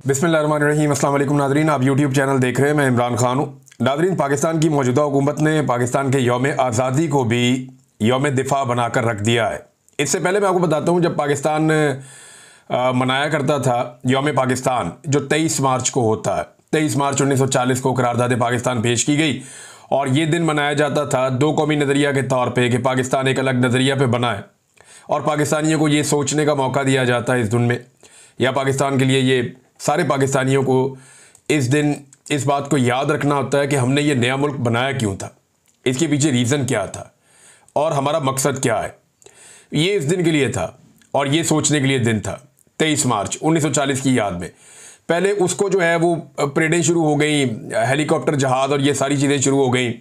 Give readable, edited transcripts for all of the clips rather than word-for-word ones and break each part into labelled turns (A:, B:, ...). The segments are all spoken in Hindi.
A: बिस्मिल्लाहिर्रहमानिर्रहीम। अस्सलाम वालेकुम नाज़रीन, आप यूट्यूब चैनल देख रहे हैं। मैं इमरान खान हूँ। नाज़रीन, पाकिस्तान की मौजूदा हुकूमत ने पाकिस्तान के यौम आज़ादी को भी यौम दिफा बनाकर रख दिया है। इससे पहले मैं आपको बताता हूँ, जब पाकिस्तान मनाया करता था यौम पाकिस्तान, जो 23 मार्च को होता है, 23 मार्च 1940 को करारदाद पाकिस्तान पेश की गई और ये दिन मनाया जाता था दो कौमी नज़रिया के तौर पर कि पाकिस्तान एक अलग नज़रिया पर बना है और पाकिस्तानियों को ये सोचने का मौका दिया जाता है इस दिन में, या पाकिस्तान के लिए ये सारे पाकिस्तानियों को इस दिन इस बात को याद रखना होता है कि हमने ये नया मुल्क बनाया क्यों था, इसके पीछे रीज़न क्या था और हमारा मकसद क्या है। ये इस दिन के लिए था और ये सोचने के लिए दिन था 23 मार्च 1940 की याद में। पहले उसको जो है वो परेडें शुरू हो गई, हेलीकॉप्टर जहाज़ और ये सारी चीज़ें शुरू हो गई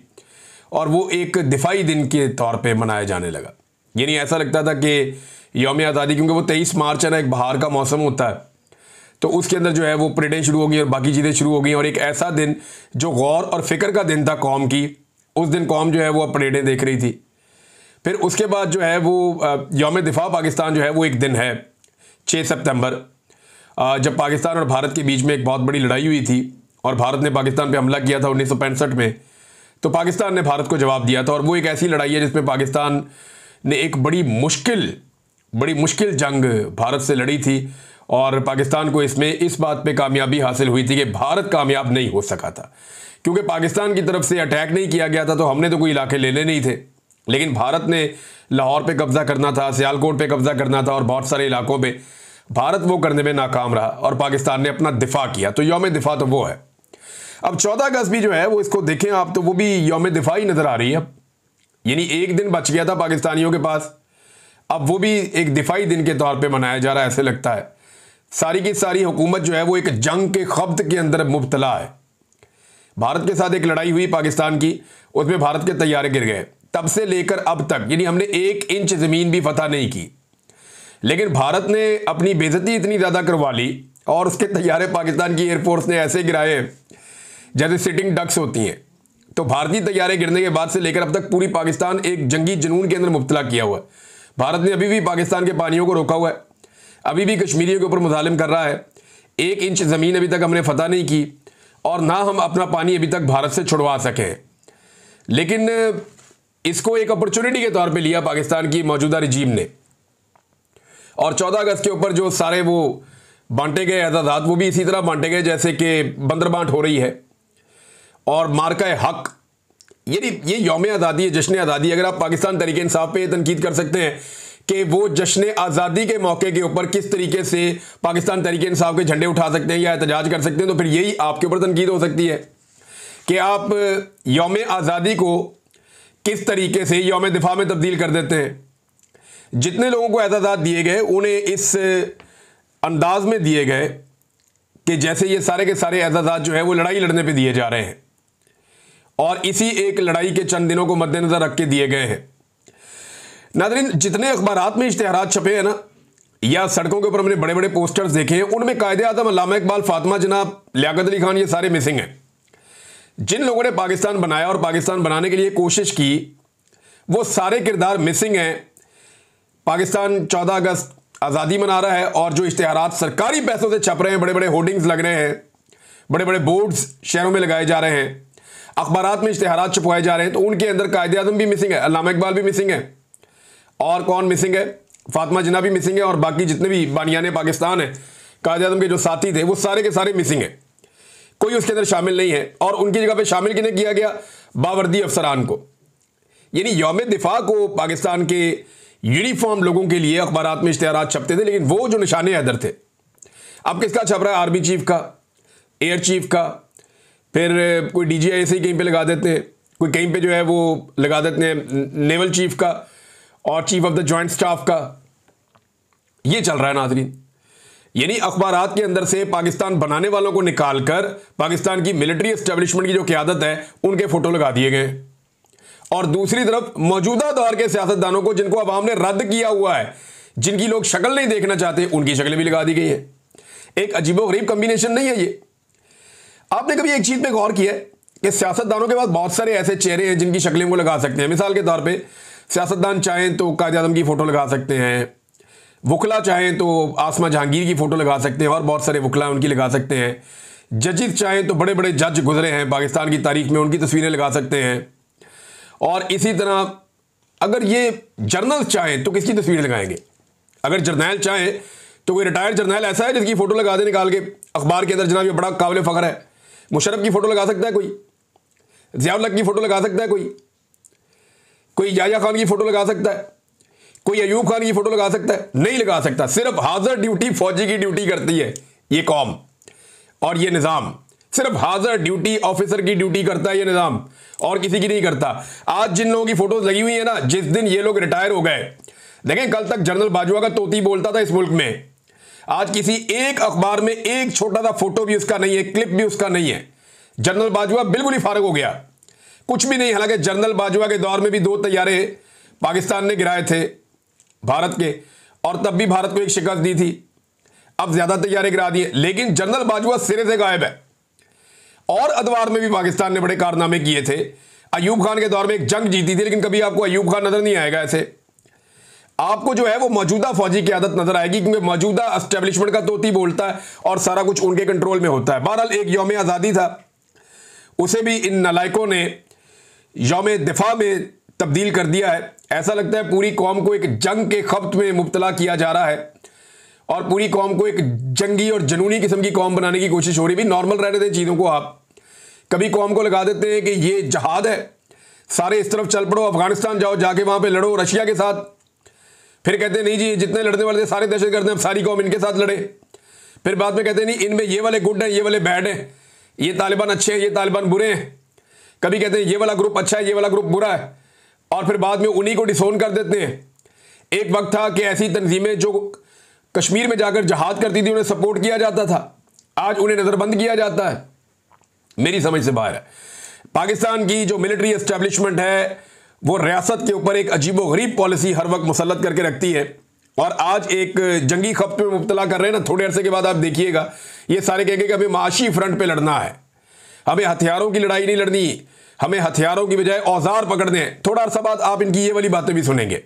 A: और वो एक दिफाई दिन के तौर पर मनाया जाने लगा। यानी ऐसा लगता था कि यौम आज़ादी, क्योंकि वो 23 मार्च है ना, एक बाहर का मौसम होता है, तो उसके अंदर जो है वो परेडें शुरू हो गई और बाकी चीज़ें शुरू हो गई और एक ऐसा दिन जो गौर और फिक्र का दिन था कौम की, उस दिन कौम जो है वो परेडें देख रही थी। फिर उसके बाद जो है वो यौम दिफा पाकिस्तान जो है वो एक दिन है 6 सितंबर, जब पाकिस्तान और भारत के बीच में एक बहुत बड़ी लड़ाई हुई थी और भारत ने पाकिस्तान पर हमला किया था 1965 में। तो पाकिस्तान ने भारत को जवाब दिया था और वो एक ऐसी लड़ाई है जिसमें पाकिस्तान ने एक बड़ी मुश्किल जंग भारत से लड़ी थी और पाकिस्तान को इसमें इस बात पे कामयाबी हासिल हुई थी कि भारत कामयाब नहीं हो सका था, क्योंकि पाकिस्तान की तरफ से अटैक नहीं किया गया था तो हमने तो कोई इलाके लेने नहीं थे, लेकिन भारत ने लाहौर पे कब्ज़ा करना था, सियालकोट पे कब्ज़ा करना था और बहुत सारे इलाकों पे भारत वो करने में नाकाम रहा और पाकिस्तान ने अपना दिफा किया। तो यौम दिफा तो वो है। अब 14 अगस्त भी जो है वो, इसको देखें आप, तो वो भी यौम दिफा ही नज़र आ रही है। अब यानी एक दिन बच गया था पाकिस्तानियों के पास, अब वो भी एक दिफाई दिन के तौर पे मनाया जा रहा है। ऐसे लगता है सारी की सारी हुकूमत जो है वो एक जंग के खब्त के अंदर मुब्तला है। भारत के साथ एक लड़ाई हुई पाकिस्तान की, उसमें भारत के तैयारे गिर गए। तब से लेकर अब तक यानी हमने 1 इंच ज़मीन भी फतह नहीं की, लेकिन भारत ने अपनी बेइज्जती इतनी ज़्यादा करवा ली और उसके तैयारे पाकिस्तान की एयरफोर्स ने ऐसे गिराए जैसे सिटिंग डक्स होती हैं। तो भारतीय तैयारे गिरने के बाद से लेकर अब तक पूरी पाकिस्तान एक जंगी जुनून के अंदर मुब्तला किया हुआ है। भारत ने अभी भी पाकिस्तान के पानियों को रोका हुआ है, अभी भी कश्मीरियों के ऊपर मुजालिम कर रहा है। 1 इंच ज़मीन अभी तक हमने फतह नहीं की और ना हम अपना पानी अभी तक भारत से छुड़वा सके। लेकिन इसको एक अपॉर्चुनिटी के तौर पे लिया पाकिस्तान की मौजूदा रजीम ने और 14 अगस्त के ऊपर जो सारे वो बांटे गए एजाज़ात, वो भी इसी तरह बांटे गए जैसे कि बंदरबांट हो रही है। और मार्का हक, ये यौम आज़ादी है, जश्न आज़ादी। अगर आप पाकिस्तान तहरीक इंसाफ पे तनकीद कर सकते हैं कि वो जश्न आज़ादी के मौके के ऊपर किस तरीके से पाकिस्तान तहरीक इंसाफ के झंडे उठा सकते हैं या एहतजाज कर सकते हैं, तो फिर यही आपके ऊपर तनकीद हो सकती है कि आप यौम आज़ादी को किस तरीके से यौम दिफा में तब्दील कर देते हैं। जितने लोगों को एहतजाज दिए गए उन्हें इस अंदाज में दिए गए कि जैसे ये सारे के सारे एहतजाज जो है वो लड़ाई लड़ने पर दिए जा रहे हैं और इसी एक लड़ाई के चंद दिनों को मद्देनजर रख के दिए गए हैं। नाज़रीन, जितने अखबारात में इश्तिहारात छपे हैं ना, या सड़कों के ऊपर हमने बड़े बड़े पोस्टर्स देखे हैं, उनमें कायदे आज़म अल्लामा इकबाल, फातिमा जनाब, लियाकत अली खान, ये सारे मिसिंग हैं। जिन लोगों ने पाकिस्तान बनाया और पाकिस्तान बनाने के लिए कोशिश की, वो सारे किरदार मिसिंग हैं। पाकिस्तान 14 अगस्त आज़ादी मना रहा है और जो इश्तिहारात सरकारी पैसों से छप रहे हैं, बड़े बड़े होर्डिंग्स लग रहे हैं, बड़े बड़े बोर्ड्स शहरों में लगाए जा रहे हैं, अखबारात में इश्तिहारात छपवाए जा रहे हैं, तो उनके अंदर कायदे आज़म भी मिसिंग है, अल्लामा इकबाल भी मिसिंग है, और कौन मिसिंग है, फातिमा जिन्ना भी मिसिंग है, और बाकी जितने भी बानियाने पाकिस्तान है, कायदे आज़म के जो साथी थे, वो सारे के सारे मिसिंग हैं। कोई उसके अंदर शामिल नहीं है और उनकी जगह पे शामिल किन्हें किया गया? बावर्दी अफसरान को। यानी यौम दिफा को पाकिस्तान के यूनिफॉर्म लोगों के लिए अखबारात में इश्तिहारात छपते थे, लेकिन वो जो निशाने हैदर थे, अब किसका छप रहा है? आर्मी चीफ का, एयर चीफ का, फिर कोई DGI ऐसे ही कहीं पे लगा देते हैं, कोई कहीं पे जो है वो लगा देते हैं नेवल चीफ का और chief of the joint staff का। ये चल रहा है नाज़रीन। यानी अखबारात के अंदर से पाकिस्तान बनाने वालों को निकालकर पाकिस्तान की मिलिट्री एस्टेब्लिशमेंट की जो क़यादत है उनके फोटो लगा दिए गए और दूसरी तरफ मौजूदा दौर के सियासतदानों को, जिनको अवाम ने रद्द किया हुआ है, जिनकी लोग शक्ल नहीं देखना चाहते, उनकी शक्लें भी लगा दी गई है। एक अजीबोगरीब कम्बिनेशन नहीं है ये? आपने कभी एक चीज़ पे गौर किया है कि सियासतदानों के पास बहुत सारे ऐसे चेहरे हैं जिनकी शक्लें वो लगा सकते हैं? मिसाल के तौर पे सियासतदान चाहें तो कायद आज़म की फ़ोटो लगा सकते हैं, वकला चाहें तो आसमा जहांगीर की फ़ोटो लगा सकते हैं और बहुत सारे वकला उनकी लगा सकते हैं। जजेस चाहें तो बड़े बड़े जज गुजरे हैं पाकिस्तान की तारीख में, उनकी तस्वीरें लगा सकते हैं। और इसी तरह अगर ये जर्नल चाहें तो किसकी तस्वीरें लगाएंगे? अगर जर्नैल चाहें तो कोई रिटायर्ड जर्नैल ऐसा है जिसकी फ़ोटो लगा दे निकाल के अखबार के अंदर, जनाब ये बड़ा काबिल फ़ख्र है। मुशर्रफ की फ़ोटो लगा सकता है कोई, ज़िया-उल हक की फ़ोटो लगा सकता है कोई याया खान की फ़ोटो लगा सकता है, कोई अयूब खान की फ़ोटो लगा सकता है? नहीं लगा सकता। सिर्फ हाजिर ड्यूटी फौजी की ड्यूटी करती है ये कौम और ये निज़ाम, सिर्फ हाजिर ड्यूटी ऑफिसर की ड्यूटी करता है ये निज़ाम, और किसी की नहीं करता। आज जिन लोगों की फ़ोटोज़ लगी हुई है ना, जिस दिन ये लोग रिटायर हो गए, देखें कल तक जनरल बाजवा का तोती बोलता था इस मुल्क में, आज किसी एक अखबार में एक छोटा सा फोटो भी उसका नहीं है, क्लिप भी उसका नहीं है। जनरल बाजवा बिल्कुल ही फारग हो गया, कुछ भी नहीं। हालांकि जनरल बाजवा के दौर में भी 2 तैयारे पाकिस्तान ने गिराए थे भारत के, और तब भी भारत को एक शिकस्त दी थी। अब ज्यादा तैयारे गिरा दिए, लेकिन जनरल बाजवा सिरे से गायब है। और अदवार में भी पाकिस्तान ने बड़े कारनामे किए थे। अयूब खान के दौर में एक जंग जीती थी, लेकिन कभी आपको अयूब खान नजर नहीं आएगा। ऐसे आपको जो है वो मौजूदा फौजी की आदत नजर आएगी, क्योंकि मौजूदा एस्टेब्लिशमेंट का तोती बोलता है और सारा कुछ उनके कंट्रोल में होता है। बहरहाल एक यौम आज़ादी था, उसे भी इन नालायकों ने यौम दिफा में तब्दील कर दिया है। ऐसा लगता है पूरी कौम को एक जंग के खब्त में मुब्तला किया जा रहा है और पूरी कौम को एक जंगी और जनूनी किस्म की कौम बनाने की कोशिश हो रही है। भी नॉर्मल रहने दें चीज़ों को। आप कभी कौम को लगा देते हैं कि ये जहाद है, सारे इस तरफ चल पड़ो, अफगानिस्तान जाओ, जाके वहां पे लड़ो रशिया के साथ। फिर कहते हैं नहीं जी, जितने लड़ने वाले थे सारे दहशतगर्द हैं, अब सारी कौम इनके साथ लड़े। फिर बाद में कहते हैं नहीं, इनमें ये वाले गुड हैं, ये वाले बैड हैं, ये तालिबान अच्छे हैं, ये तालिबान बुरे हैं। कभी कहते हैं ये वाला ग्रुप अच्छा है, ये वाला ग्रुप बुरा है, और फिर बाद में उन्हीं को डिसोन कर देते हैं। एक वक्त था कि ऐसी तंजीमें जो कश्मीर में जाकर जहाद करती थी उन्हें सपोर्ट किया जाता था, आज उन्हें नज़रबंद किया जाता है। मेरी समझ से बाहर है। पाकिस्तान की जो मिलिट्री एस्टेब्लिशमेंट है वो रियासत के ऊपर एक अजीबोगरीब पॉलिसी हर वक्त मुसल्लत करके रखती है, और आज एक जंगी खप्त में मुब्तला कर रहे हैं ना। थोड़े अरसे के बाद आप देखिएगा ये सारे कहेंगे कि हमें माशी फ्रंट पे लड़ना है, हमें हथियारों की लड़ाई नहीं लड़नी, हमें हथियारों की बजाय औजार पकड़ने हैं। थोड़ा अरसा बाद आप इनकी ये वाली बातें भी सुनेंगे,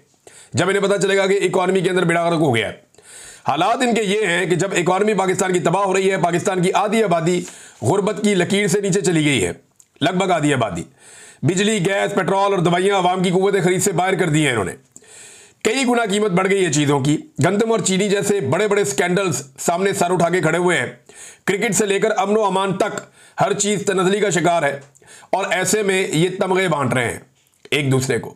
A: जब इन्हें पता चलेगा कि इकॉनमी के अंदर बेड़ा गर्क हो गया है। हालात इनके ये हैं कि जब इकॉनमी पाकिस्तान की तबाह हो रही है, पाकिस्तान की आधी आबादी गुर्बत की लकीर से नीचे चली गई है, लगभग आधी आबादी। बिजली, गैस, पेट्रोल और दवाइयां आवाम की कुव्वत खरीद से बाहर कर दी है इन्होंने। कई गुना कीमत बढ़ गई है चीज़ों की। गंदम और चीनी जैसे बड़े बड़े स्कैंडल्स सामने सर उठा के खड़े हुए हैं। क्रिकेट से लेकर अमन व अमान तक हर चीज़ तनज़ली का शिकार है, और ऐसे में ये तमगे बांट रहे हैं एक दूसरे को।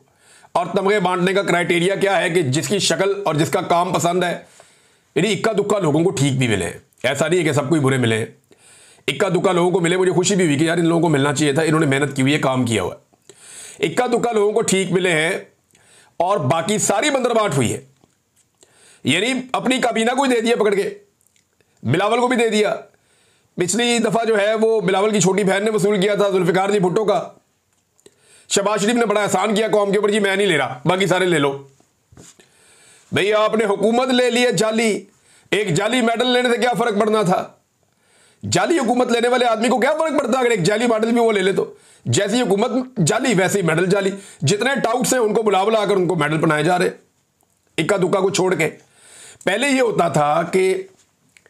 A: और तमगे बांटने का क्राइटेरिया क्या है कि जिसकी शक्ल और जिसका काम पसंद है, यानी इक्का दुक्का लोगों को ठीक भी मिले। ऐसा नहीं है कि सबको ही बुरे मिले, इक्का दुक्का लोगों को मिले। मुझे खुशी भी हुई कि यार इन लोगों को मिलना चाहिए था, इन्होंने मेहनत की हुई है, काम किया हुआ है। इक्का दुक्का लोगों को ठीक मिले हैं और बाकी सारी बंदरबांट हुई है। यानी अपनी काबीना को ही दे दिया पकड़ के, बिलावल को भी दे दिया। पिछली दफा जो है वो बिलावल की छोटी बहन ने वसूल किया था जुल्फिकार अली भुट्टो का। शहबाज शरीफ ने बड़ा एहसान किया कौम के ऊपर, जी मैं नहीं ले रहा, बाकी सारे ले लो। भैया आपने हुकूमत ले ली है जाली, एक जाली मेडल लेने से क्या फर्क पड़ना था? जाली हुकूमत लेने वाले आदमी को क्या फर्क पड़ता अगर एक जाली मेडल भी वो ले ले तो? जैसी हुकूमत जाली वैसे ही मेडल जाली। जितने टाउट्स हैं उनको बुला बुला कर उनको मेडल बनाए जा रहे, इक्का दुक्का को छोड़ के। पहले ये होता था कि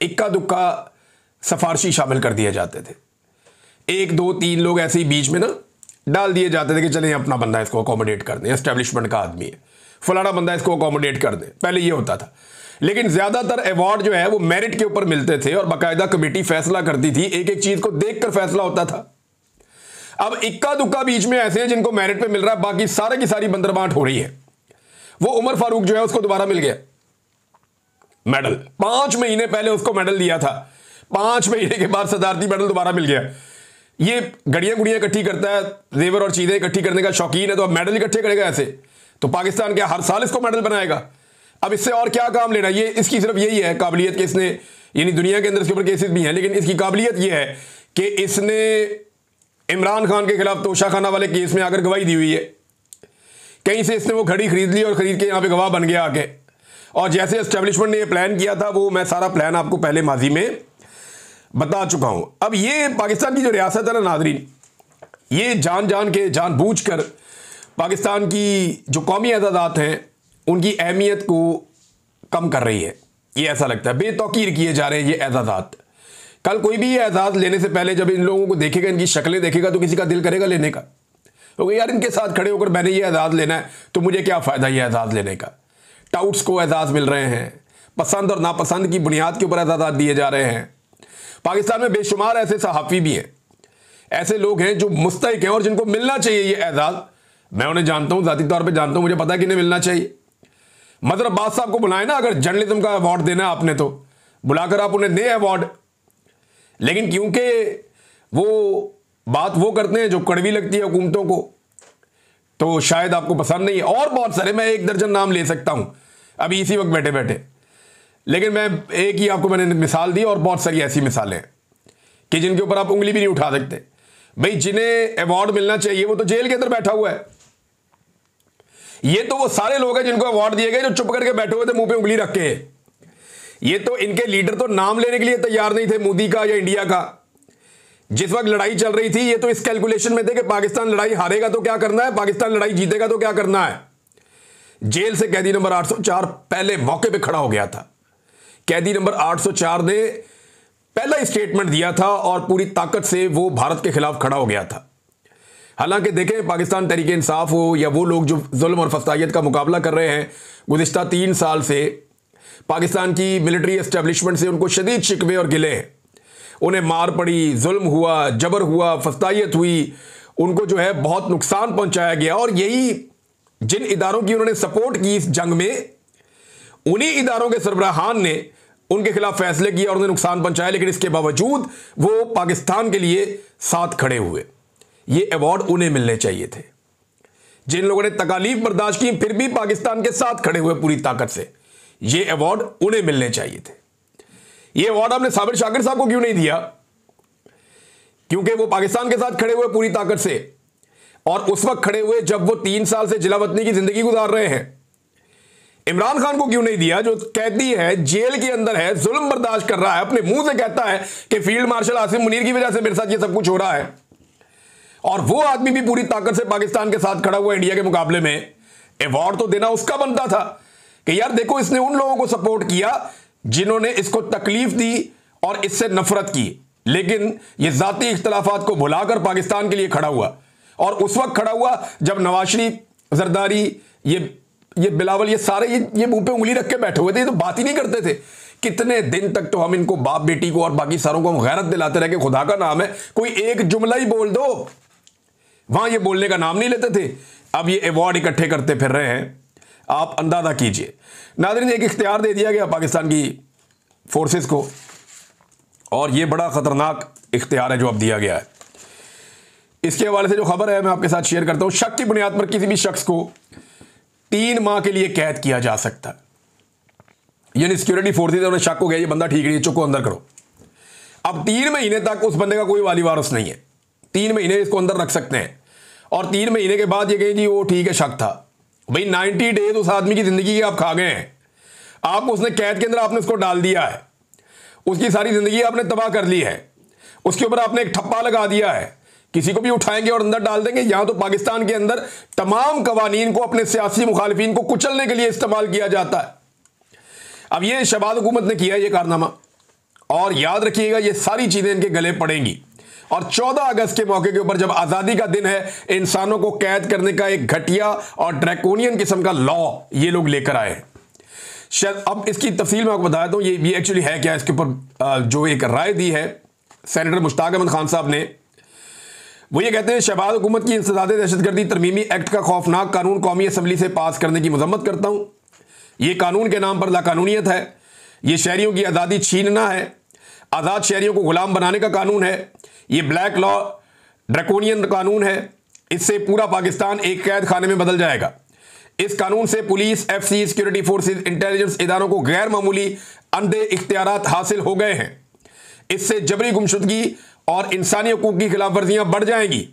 A: इक्का दुक्का सफारशी शामिल कर दिए जाते थे, 1 2 3 लोग ऐसे ही बीच में ना डाल दिए जाते थे कि चलें अपना बंदा इसको अकोमोडेट कर दें, एस्टेब्लिशमेंट का आदमी है, फलाना बंदा इसको अकोमोडेट कर दें। पहले ये होता था। लेकिन ज्यादातर अवार्ड जो है वो मेरिट के ऊपर मिलते थे और बाकायदा कमेटी फैसला करती थी, एक एक चीज को देखकर फैसला होता था। अब इक्का दुक्का बीच में ऐसे हैं जिनको मेरिट पे मिल रहा है, बाकी सारे की सारी बंदरबांट हो रही है। वो उमर फारूक जो है उसको दोबारा मिल गया मेडल, 5 महीने पहले उसको मेडल दिया था, 5 महीने के बाद सदारती मेडल दोबारा मिल गया। ये गड़ियां गुड़ियां इकट्ठी करता है, जेवर और चीजें इकट्ठी करने का शौकीन है, तो अब मेडल इकट्ठे करेगा ऐसे। तो पाकिस्तान क्या हर साल इसको मेडल बनाएगा? अब इससे और क्या काम लेना? ये इसकी सिर्फ यही है काबिलियत कि इसने, यानी दुनिया के अंदर इसके ऊपर केसेस भी हैं, लेकिन इसकी काबिलियत ये है कि इसने इमरान खान के खिलाफ तोशाखाना वाले केस में आकर गवाही दी हुई है। कहीं से इसने वो घड़ी खरीद ली और खरीद के यहाँ पे गवाह बन गया आके। और जैसे एस्टेब्लिशमेंट ने ये प्लान किया था, वो मैं सारा प्लान आपको पहले माजी में बता चुका हूं। अब ये पाकिस्तान की जो रियासत है ना नाजरीन, ये जान जान के जानबूझ कर पाकिस्तान की जो कौमी अदादात हैं उनकी अहमियत को कम कर रही है, ये ऐसा लगता है। बेतौकीर किए जा रहे हैं ये एजाज़ात। कल कोई भी ये एजाज़ लेने से पहले जब इन लोगों को देखेगा, इनकी शक्लें देखेगा, तो किसी का दिल करेगा लेने का, क्योंकि यार इनके साथ खड़े होकर मैंने ये एजाज़ लेना है तो मुझे क्या फ़ायदा ये एजाज़ लेने का। टाउट्स को एजाज़ मिल रहे हैं, पसंद और नापसंद की बुनियाद के ऊपर एजाज़ात दिए जा रहे हैं। पाकिस्तान में बेशुमार ऐसे सहाफ़ी भी हैं, ऐसे लोग हैं जो मुस्तहिक हैं और जिनको मिलना चाहिए ये एजाज़। मैं उन्हें जानता हूँ, ज़ाती तौर पे जानता हूँ, मुझे पता है कि इन्हें मिलना चाहिए। मज़हर अब्बास साहब को बुलाएं ना, अगर जर्नलिज्म का अवार्ड देना है आपने तो बुलाकर आप उन्हें दें अवार्ड। लेकिन क्योंकि वो बात वो करते हैं जो कड़वी लगती है हुकूमतों को, तो शायद आपको पसंद नहीं है। और बहुत सारे, मैं 1 दर्जन नाम ले सकता हूँ अभी इसी वक्त बैठे बैठे, लेकिन मैं एक ही आपको मैंने मिसाल दी और बहुत सारी ऐसी मिसालें हैं कि जिनके ऊपर आप उंगली भी नहीं उठा सकते। भाई जिन्हें अवार्ड मिलना चाहिए वो तो जेल के अंदर बैठा हुआ है। ये तो वो सारे लोग हैं जिनको अवार्ड दिए गए जो चुप करके बैठे हुए थे मुंह पे उंगली रख के। ये तो इनके लीडर तो नाम लेने के लिए तैयार नहीं थे, मोदी का या इंडिया का। जिस वक्त लड़ाई चल रही थी ये तो इस कैलकुलेशन में थे कि पाकिस्तान लड़ाई हारेगा तो क्या करना है, पाकिस्तान लड़ाई जीतेगा तो क्या करना है। जेल से कैदी नंबर 804 पहले मौके पे खड़ा हो गया था। कैदी नंबर 804 ने पहला ही स्टेटमेंट दिया था और पूरी ताकत से वो भारत के खिलाफ खड़ा हो गया था। हालांकि देखें, पाकिस्तान तहरीक इंसाफ हो या वो लोग जो जुल्म और फसादियत का मुकाबला कर रहे हैं, गुज़िश्ता 3 साल से पाकिस्तान की मिलिट्री एस्टेब्लिशमेंट से उनको शदीद शिकवे और गिले हैं। उन्हें मार पड़ी, जुल्म हुआ, जबर हुआ, फसादियत हुई, उनको जो है बहुत नुकसान पहुंचाया गया। और यही जिन इदारों की उन्होंने सपोर्ट की इस जंग में, उन्हीं इदारों के सरबराहान ने उनके खिलाफ फैसले किए और उन्हें नुकसान पहुंचाया। लेकिन इसके बावजूद वो पाकिस्तान के लिए साथ खड़े हुए। ये अवार्ड उन्हें मिलने चाहिए थे। जिन लोगों ने तकालीफ बर्दाश्त की फिर भी पाकिस्तान के साथ खड़े हुए पूरी ताकत से, ये अवार्ड उन्हें मिलने चाहिए थे। ये अवार्ड आपने साबिर शाकिर साहब को क्यों नहीं दिया? क्योंकि वो पाकिस्तान के साथ खड़े हुए पूरी ताकत से, और उस वक्त खड़े हुए जब वो 3 साल से जिलावतनी की जिंदगी गुजार रहे हैं। इमरान खान को क्यों नहीं दिया, जो कैदी है, जेल के अंदर है, जुल्म बर्दाश्त कर रहा है, अपने मुंह से कहता है कि फील्ड मार्शल आसिम मुनीर की वजह से मेरे साथ ये सब कुछ हो रहा है, और वो आदमी भी पूरी ताकत से पाकिस्तान के साथ खड़ा हुआ इंडिया के मुकाबले में। अवार्ड तो देना उसका बनता था कि यार देखो, इसने उन लोगों को सपोर्ट किया जिन्होंने इसको तकलीफ दी और इससे नफरत की, लेकिन ये जाती इख्तलाफात को भुलाकर पाकिस्तान के लिए खड़ा हुआ। और उस वक्त खड़ा हुआ जब नवाज शरीफ, जरदारी, ये बिलावल, ये सारे ये मुंह पे उंगली रख के बैठे हुए थे, ये तो बात ही नहीं करते थे। कितने दिन तक तो हम इनको, बाप बेटी को और बाकी सारों को हम गैरत दिलाते रहे कि खुदा का नाम है, कोई एक जुमला ही बोल दो। वहां ये बोलने का नाम नहीं लेते थे। अब ये अवार्ड इकट्ठे करते फिर रहे हैं, आप अंदाजा कीजिए। नाज़रीन, एक इख्तियार दे दिया गया पाकिस्तान की फोर्सेस को, और ये बड़ा खतरनाक इख्तियार है जो अब दिया गया है। इसके हवाले से जो खबर है मैं आपके साथ शेयर करता हूं। शक की बुनियाद पर किसी भी शख्स को 3 माह के लिए कैद किया जा सकता है। यानी सिक्योरिटी फोर्सेज, उन्हें शक हो गया ये बंदा ठीक नहीं है, चुप को अंदर करो। अब 3 महीने तक उस बंदे का कोई वाली वारिस नहीं है, 3 महीने इसको अंदर रख सकते हैं, और 3 महीने के बाद ये कहें जी वो ठीक है, शक था। भाई 90 डेज उस आदमी की जिंदगी के आप खा गए हैं। आप उसने कैद के अंदर आपने उसको डाल दिया है, उसकी सारी जिंदगी आपने तबाह कर ली है, उसके ऊपर आपने एक ठप्पा लगा दिया है। किसी को भी उठाएंगे और अंदर डाल देंगे। यहां तो पाकिस्तान के अंदर तमाम कवानीन को अपने सियासी मुखालिफिन को कुचलने के लिए इस्तेमाल किया जाता है। अब ये शहबाज हुकूमत ने किया ये कारनामा, और याद रखिएगा ये सारी चीजें इनके गले पड़ेंगी। और 14 अगस्त के मौके के ऊपर जब आजादी का दिन है, इंसानों को कैद करने का एक घटिया और ड्रैकोनियन किस्म का लॉ ये लोग लेकर आए हैं। शायद अब इसकी तफसील मैं आपको बताया दूं, ये एक्चुअली है क्या। इसके ऊपर जो एक राय दी है सेनेटर मुश्ताक अहमद खान साहब ने, वो ये कहते हैं, शहबाज हुकूमत की इंसदादे दहशतगर्दी तरमीमी एक्ट का खौफनाक कानून कौमी असम्बली से पास करने की मजम्मत करता हूँ। ये कानून के नाम पर लाकानूनियत है, ये शहरियों की आज़ादी छीनना है, आज़ाद शहरियों को गुलाम बनाने का कानून है, ये ब्लैक लॉ ड्रैकोनियन कानून है। इससे पूरा पाकिस्तान एक कैद खाने में बदल जाएगा। इस कानून से police, FC, security forces, intelligence इदारों को गैर मामूली अंधे इख्तियारात हासिल हो गए हैं। इससे जबरी गुमशुदगी और इंसानी हकूक की खिलाफ वर्जियां बढ़ जाएंगी।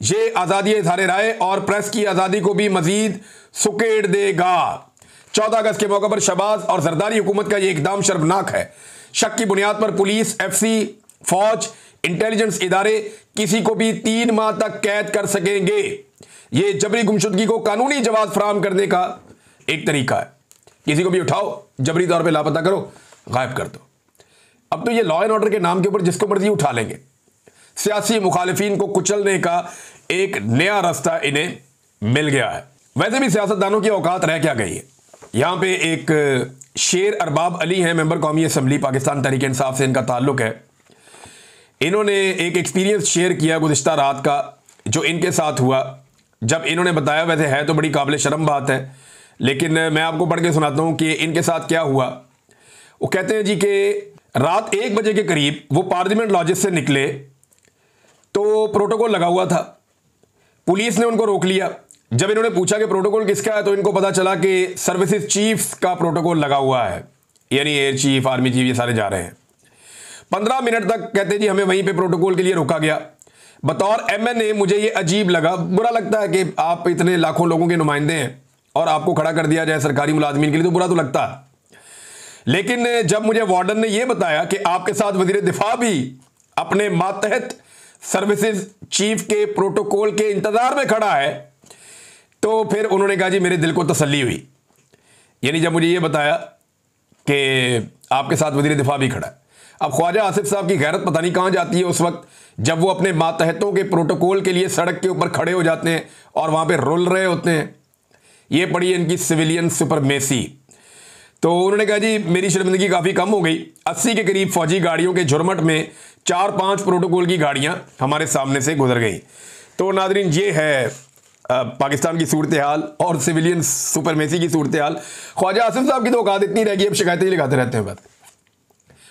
A: ये आज़ादी इज़हार राय और प्रेस की आज़ादी को भी मजीद सुकेड़ देगा। 14 अगस्त के मौके पर शहबाज और जरदारी हुकूमत का यह इकदाम शर्मनाक है। शक की बुनियाद पर पुलिस, एफसी, फौज, इंटेलिजेंस इदारे किसी को भी 3 माह तक कैद कर सकेंगे। यह जबरी गुमशुदगी को कानूनी जवाब फराहम करने का एक तरीका है किसी को भी उठाओ, जबरी तौर पे लापता करो, गायब कर दो। अब तो ये लॉ एंड ऑर्डर के नाम के ऊपर जिसको मर्जी उठा लेंगे। सियासी मुखालिफिन को कुचलने का एक नया रास्ता इन्हें मिल गया है। वैसे भी सियासतदानों की औकात रह क्या गई है। यहां पे एक शेर अरबाब अली हैं, मेंबर कौमी असम्बली, पाकिस्तान तहरीक इंसाफ से इनका ताल्लुक है। इन्होंने एक एक्सपीरियंस शेयर किया गुज़िश्ता रात का, जो इनके साथ हुआ। जब इन्होंने बताया, वैसे है तो बड़ी काबिल शर्म बात है, लेकिन मैं आपको पढ़ के सुनाता हूं कि इनके साथ क्या हुआ। वो कहते हैं जी कि रात 1 बजे के करीब वो पार्लियामेंट लॉजिस से निकले तो प्रोटोकॉल लगा हुआ था। पुलिस ने उनको रोक लिया। जब इन्होंने पूछा कि प्रोटोकॉल किसका है, तो इनको पता चला कि सर्विसेज चीफ्स का प्रोटोकॉल लगा हुआ है, यानी एयर चीफ, आर्मी चीफ, ये सारे जा रहे हैं। 15 मिनट तक कहते जी हमें वहीं पे प्रोटोकॉल के लिए रोका गया। बतौर MNA मुझे ये अजीब लगा। बुरा लगता है कि आप इतने लाखों लोगों के नुमाइंदे हैं और आपको खड़ा कर दिया जाए सरकारी मुलाजमीन के लिए, तो बुरा तो लगता है। लेकिन जब मुझे वार्डन ने यह बताया कि आपके साथ वजीर दिफा भी अपने मातहत सर्विसेज चीफ के प्रोटोकॉल के इंतजार में खड़ा है, तो फिर उन्होंने कहा जी मेरे दिल को तसल्ली हुई। यानी जब मुझे यह बताया कि आपके साथ वजीर दिफा भी खड़ा है। अब ख्वाजा आसिफ साहब की गैरत पता नहीं कहां जाती है उस वक्त जब वो अपने मातहतों के प्रोटोकॉल के लिए सड़क के ऊपर खड़े हो जाते हैं और वहां पे रुल रहे होते हैं। ये पड़ी इनकी सिविलियन सुपरमेसी। तो उन्होंने कहा जी मेरी शर्मिंदगी काफ़ी कम हो गई। 80 के करीब फौजी गाड़ियों के झुरमट में 4-5 प्रोटोकॉल की गाड़ियां हमारे सामने से गुजर गई। तो नादरीन, ये है पाकिस्तान की सूरत हाल और सिविलियन सुपरमेसी की सूरत हाल। ख्वाजा आसिफ साहब की तो औकात इतनी रह गई, अब शिकायतें ही लगाते रहते हैं। बस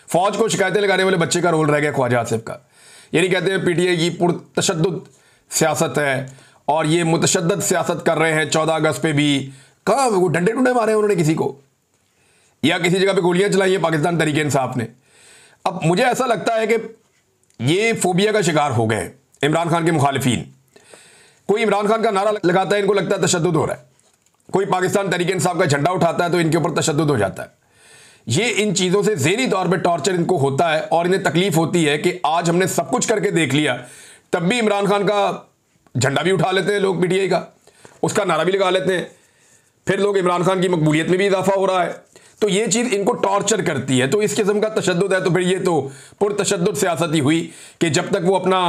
A: फौज को शिकायतें लगाने वाले बच्चे का रोल रह गया ख्वाजा आसिफ का। यानी कहते हैं PTI की पुरतशद्दुद सियासत है और ये मुतशद्दद सियासत कर रहे हैं। 14 अगस्त पे भी कहाँ वो डंडे डुंडे मारे उन्होंने किसी को, या किसी जगह पे गोलियां चलाई हैं पाकिस्तान तहरीक इंसाफ ने। अब मुझे ऐसा लगता है कि ये फोबिया का शिकार हो गए इमरान खान के मुखालिफिन। कोई इमरान खान का नारा लगाता है, इनको लगता है तशद्दुद हो रहा है। कोई पाकिस्तान तहरीक इंसाफ का झंडा उठाता है तो इनके ऊपर तशद्दुद हो जाता है। ये इन चीज़ों से ज़हनी तौर पे टॉर्चर इनको होता है और इन्हें तकलीफ होती है कि आज हमने सब कुछ करके देख लिया, तब भी इमरान खान का झंडा भी उठा लेते हैं लोग, PTI का, उसका नारा भी लगा लेते हैं। फिर लोग इमरान खान की मकबूलियत में भी इजाफा हो रहा है। तो ये चीज़ इनको टॉर्चर करती है। तो इस किस्म का तशद्दुद है। तो फिर ये तो पुरतशद्दुद सियासत ही हुई कि जब तक वो अपना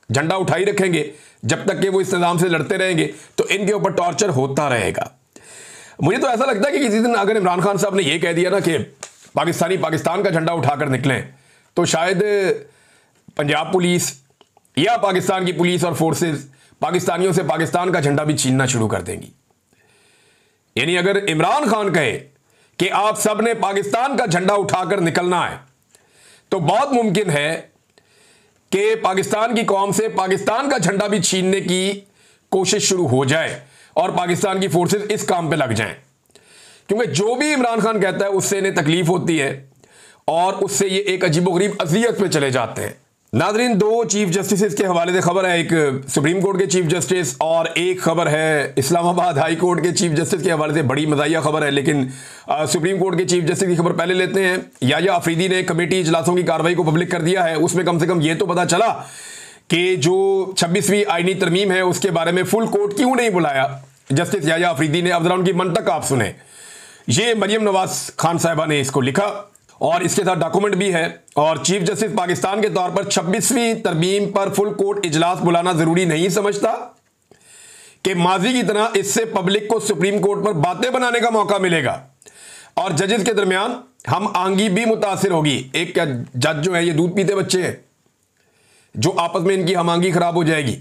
A: झंडा उठाई रखेंगे, जब तक कि वो इस निज़ाम से लड़ते रहेंगे, तो इनके ऊपर टॉर्चर होता रहेगा। मुझे तो ऐसा लगता है कि किसी दिन अगर इमरान खान साहब ने यह कह दिया ना कि पाकिस्तानी पाकिस्तान का झंडा उठाकर निकलें, तो शायद पंजाब पुलिस या पाकिस्तान की पुलिस और फोर्सेस पाकिस्तानियों से पाकिस्तान का झंडा भी छीनना शुरू कर देंगी। यानी अगर इमरान खान कहे कि आप सब ने पाकिस्तान का झंडा उठाकर निकलना है, तो बहुत मुमकिन है कि पाकिस्तान की कौम से पाकिस्तान का झंडा भी छीनने की कोशिश शुरू हो जाए और पाकिस्तान की फोर्सेस इस काम पे लग जाएं। क्योंकि जो भी इमरान खान कहता है उससे इन्हें तकलीफ होती है और उससे ये एक अजीबोगरीब अज़ियत पे चले जाते हैं। नादरीन, 2 चीफ जस्टिस के हवाले से खबर है, एक सुप्रीम कोर्ट के चीफ जस्टिस और एक खबर है इस्लामाबाद हाई कोर्ट के चीफ जस्टिस के हवाले से। बड़ी मज़ाहिया खबर है, लेकिन सुप्रीम कोर्ट के चीफ जस्टिस की खबर पहले लेते हैं। याया अफरीदी ने कमेटी इजलासों की कार्रवाई को पब्लिक कर दिया है। उसमें कम से कम ये तो पता चला कि जो 26वीं आईनी तरमीम है उसके बारे में फुल कोर्ट क्यों नहीं बुलाया जस्टिस याया अफरीदी ने। अब जरा उनकी मंतक आप सुने। ये मरियम नवाज खान साहिबा ने इसको लिखा और इसके साथ डॉक्यूमेंट भी है। और चीफ जस्टिस पाकिस्तान के तौर पर 26वीं तरमीम पर फुल कोर्ट इजलास बुलाना जरूरी नहीं समझता कि माजी की तरह इससे पब्लिक को सुप्रीम कोर्ट पर बातें बनाने का मौका मिलेगा और जजेस के दरमियान हम आंगी भी मुतासिर होगी। एक क्या जज जो है ये दूध पीते बच्चे हैं जो आपस में इनकी हमांगी खराब हो जाएगी।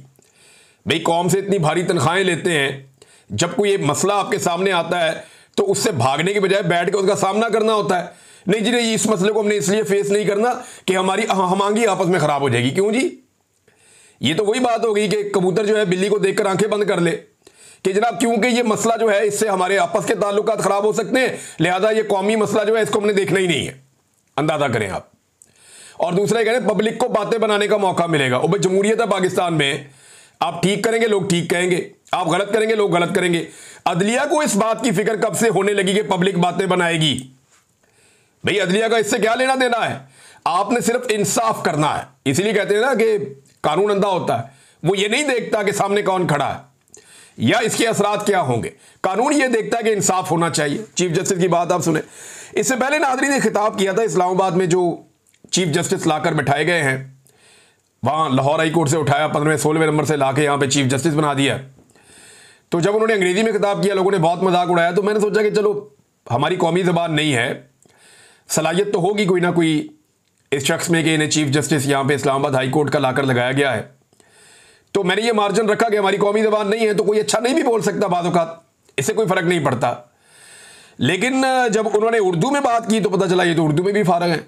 A: भाई कौम से इतनी भारी तनख्वाहें लेते हैं, जब कोई एक मसला आपके सामने आता है तो उससे भागने के बजाय बैठ के उसका सामना करना होता है। नहीं जी नहीं, इस मसले को हमने इसलिए फेस नहीं करना कि हमारी हमांगी आपस में खराब हो जाएगी। क्यों जी? ये तो वही बात हो गई कि कबूतर जो है बिल्ली को देखकर आंखें बंद कर ले कि जनाब क्योंकि ये मसला जो है इससे हमारे आपस के ताल्लुकात खराब हो सकते हैं, लिहाजा ये कौमी मसला जो है इसको हमने देखना ही नहीं है। अंदाजा करें आप। और दूसरा कह रहे हैं पब्लिक को बातें बनाने का मौका मिलेगा। और भाई जमहूरियत है पाकिस्तान में, आप ठीक करेंगे लोग ठीक कहेंगे, आप गलत करेंगे लोग गलत करेंगे। अदलिया को इस बात की फिक्र कब से होने लगी कि पब्लिक बातें बनाएगी? भाई अदलिया का इससे क्या लेना देना है? आपने सिर्फ इंसाफ करना है। इसलिए कहते हैं ना कि कानून अंधा होता है, वो ये नहीं देखता कि सामने कौन खड़ा है। या इसके असरात क्या होंगे? कानून ये देखता है कि इंसाफ होना चाहिए। चीफ जस्टिस की बात आप सुने। इससे पहले नादरीन ने खिताब किया था इस्लामाबाद में, जो चीफ जस्टिस लाकर बैठाए गए हैं, वहां लाहौर हाई कोर्ट से उठाया, 15वें-16वें नंबर से लाके यहां पे चीफ जस्टिस बना दिया। तो जब उन्होंने अंग्रेजी में खिताब किया, लोगों ने बहुत मजाक उड़ाया। तो मैंने सोचा कि चलो हमारी कौमी ज़बान नहीं है, सलाहियत तो होगी कोई ना कोई इस शख्स में कि इन्हें चीफ जस्टिस यहां पे इस्लामाबाद हाई कोर्ट का लाकर लगाया गया है। तो मैंने ये मार्जिन रखा कि हमारी कौमी ज़बान नहीं है तो कोई अच्छा नहीं भी बोल सकता, बाज़ औक़ात इससे कोई फ़र्क नहीं पड़ता। लेकिन जब उन्होंने उर्दू में बात की तो पता चला ये तो उर्दू में भी फारग हैं।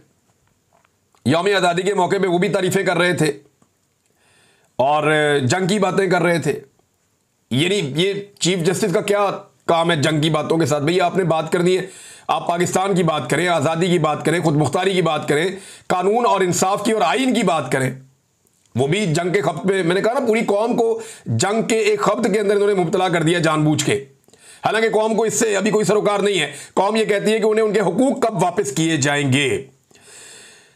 A: यौम आज़ादी के मौके पे वो भी तारीफ़ें कर रहे थे और जंग की बातें कर रहे थे। यानी ये चीफ जस्टिस का क्या काम है जंग की बातों के साथ? भैया आपने बात करनी है, आप पाकिस्तान की बात करें, आज़ादी की बात करें, खुद मुख्तारी की बात करें, कानून और इंसाफ की और आइन की बात करें। वो भी जंग के खब्त पे, मैंने कहा ना पूरी कौम को जंग के एक खब्त के अंदर इन्होंने मुब्तला कर दिया जानबूझ के। हालांकि कौम को इससे अभी कोई सरोकार नहीं है। कौम ये कहती है कि उन्हें उनके हुकूक कब वापस किए जाएंगे।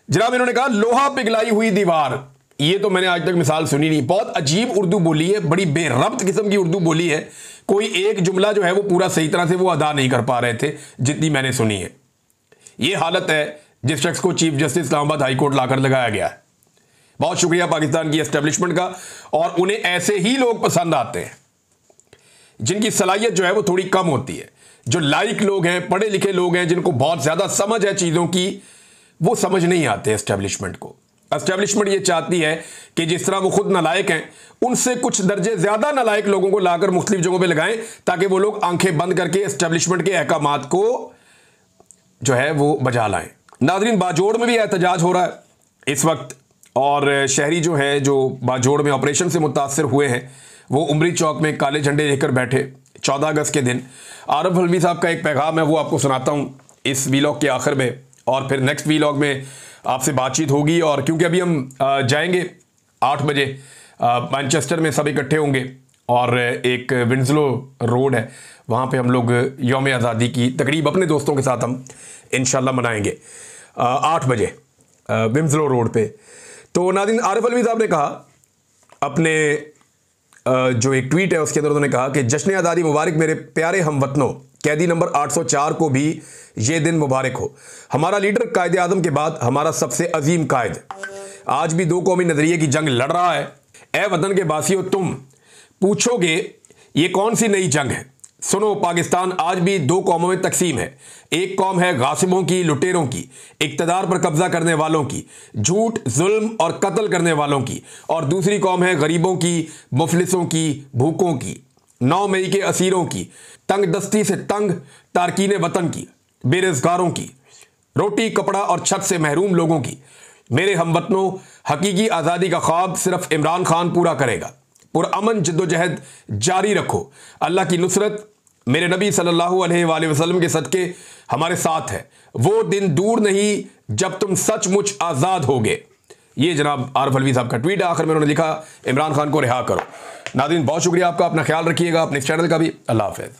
A: जनाब इन्होंने कहा लोहा पिघलाई हुई दीवार, ये तो मैंने आज तक मिसाल सुनी नहीं। बहुत अजीब उर्दू बोली है, बड़ी बेरब्त किस्म की उर्दू बोली है। कोई एक जुमला जो है वो पूरा सही तरह से वो अदा नहीं कर पा रहे थे जितनी मैंने सुनी है। ये हालत है जिस शख्स को chief justice Islamabad high court लाकर लगाया गया है। बहुत शुक्रिया पाकिस्तान की एस्टेब्लिशमेंट का। और उन्हें ऐसे ही लोग पसंद आते हैं जिनकी सलाहियत जो है वो थोड़ी कम होती है, जो लाइक लोग हैं, पढ़े लिखे लोग हैं, जिनको बहुत ज्यादा समझ है चीजों की, वो समझ नहीं आते एस्टेब्लिशमेंट को। एस्टेब्लिशमेंट ये चाहती है कि जिस तरह वो खुद नालायक हैं, उनसे कुछ दर्जे ज्यादा नालायक लोगों को लाकर मुख्तलिफ जगहों पे लगाएं ताकि वो लोग आंखें बंद करके एस्टेब्लिशमेंट के अहकामात को जो है वो बजा लाएं। नाज़रीन बाजोड़ में भी एहतजाज हो रहा है इस वक्त, और शहरी जो है जो बाजोड़ में ऑपरेशन से मुतासर हुए हैं वो उमरी चौक में काले झंडे लेकर बैठे 14 अगस्त के दिन। आरफ हलवी साहब का एक पैगाम है, वो आपको सुनाता हूँ इस वीलॉग के आखिर में, और फिर नेक्स्ट वीलॉग में आपसे बातचीत होगी। और क्योंकि अभी हम जाएंगे 8 बजे मैनचेस्टर में, सब इकट्ठे होंगे और एक विंसलो रोड है वहाँ पे हम लोग यौम आज़ादी की तकरीब अपने दोस्तों के साथ हम इंशाल्लाह मनाएंगे 8 बजे विंसलो रोड पे। तो नाज़रीन आरिफ अलवी साहब ने कहा अपने जो एक ट्वीट है उसके अंदर, उन्होंने कहा कि जश्न आज़ादी मुबारक मेरे प्यारे हमवतनों, कैदी नंबर 804 को भी ये दिन मुबारक हो। हमारा लीडर कायद आज़म के बाद हमारा सबसे अजीम कायद आज भी दो कौमी नज़रिए की जंग लड़ रहा है। ए वतन के बासियों, तुम पूछोगे ये कौन सी नई जंग है? सुनो, पाकिस्तान आज भी दो कौमों में तकसीम है। एक कौम है गासिबों की, लुटेरों की, इक़्तिदार पर कब्जा करने वालों की, झूठ, जुल्म और कत्ल करने वालों की, और दूसरी कौम है गरीबों की, मुफलिसों की, भूखों की, 9 मई के असीरों की, तंग दस्ती से तंग तारकीन वतन की, बेरोजगारों की, रोटी कपड़ा और छत से महरूम लोगों की। मेरे हमवतनों, हकीकी आज़ादी का ख्वाब सिर्फ इमरान खान पूरा करेगा। पुरअमन जद्दोजहद जारी रखो। अल्लाह की नुसरत मेरे नबी सल्लल्लाहु अलैहि वसल्लम के सदके हमारे साथ है। वो दिन दूर नहीं जब तुम सचमुच आज़ाद होगे। ये जनाब आरिफ अलवी साहब का ट्वीट है। आखिर में उन्होंने लिखा इमरान खान को रिहा करो। नाज़रीन बहुत शुक्रिया आपका, अपना ख्याल रखिएगा, अपने इस चैनल का भी। अल्लाह हाफ़िज़।